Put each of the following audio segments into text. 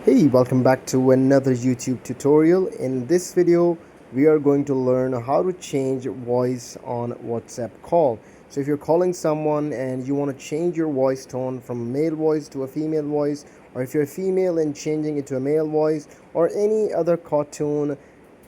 Hey, welcome back to another YouTube tutorial. In this video, we are going to learn how to change voice on WhatsApp call. So if you're calling someone and you want to change your voice tone from a male voice to a female voice, or if you're a female and changing it to a male voice, or any other cartoon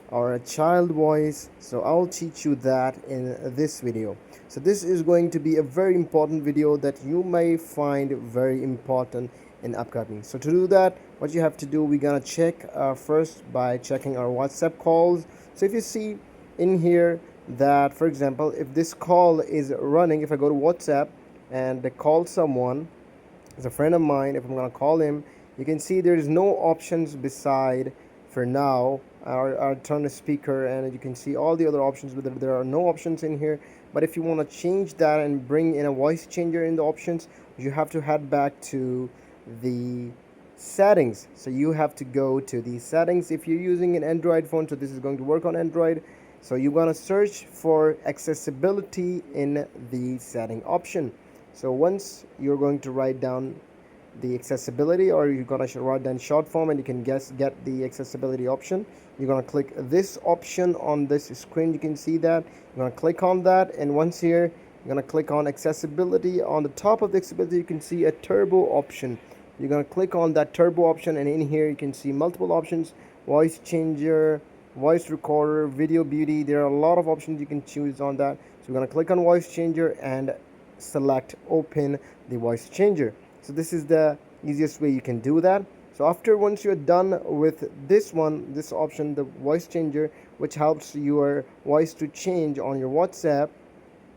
or a child voice, so I'll teach you that in this video. So this is going to be a very important video that you may find very important in upcoming. So to do that, what you have to do, we're gonna check first by checking our WhatsApp calls. So if you see in here that, for example, if this call is running, if I go to WhatsApp and call someone, as a friend of mine, if I'm gonna call him, you can see there's no options beside for now. I'll turn the speaker and you can see all the other options, but there are no options in here. But if you want to change that and bring in a voice changer in the options, you have to head back to the settings. So you have to go to the settings if you're using an Android phone. So this is going to work on Android. So you're going to search for accessibility in the setting option. So once you're going to write down the accessibility, or you're gonna write down short form and you can get the accessibility option, you're gonna click this option on this screen. You can see that you're gonna click on that, and once here you're gonna click on accessibility. On the top of the accessibility you can see a turbo option. You're gonna click on that turbo option, and in here you can see multiple options: voice changer, voice recorder, video beauty. There are a lot of options you can choose on that. So we're gonna click on voice changer and select open the voice changer. So this is the easiest way you can do that. So after, once you're done with this option, the voice changer, which helps your voice to change on your WhatsApp,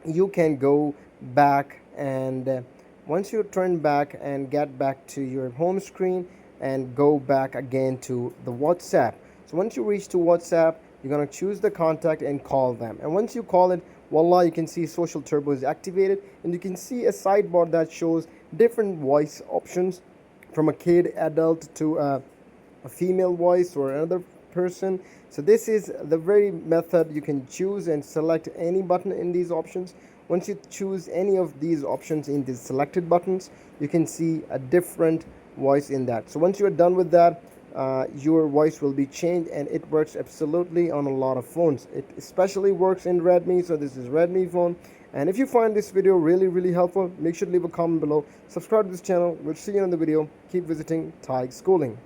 you can go back, and once you turn back and get back to your home screen and go back again to the WhatsApp. So once you reach to WhatsApp, you're going to choose the contact and call them, and once you call it, voila, you can see social turbo is activated, and you can see a sidebar that shows different voice options, from a kid, adult, to a female voice or another person. So this is the very method you can choose and select any button in these options. Once you choose any of these options in these selected buttons, you can see a different voice in that. So once you're done with that, your voice will be changed, and it works absolutely on a lot of phones. It especially works in Redmi, so this is Redmi phone. And if you find this video really helpful, make sure to leave a comment below, subscribe to this channel. We'll see you in the video. Keep visiting Thai Schooling.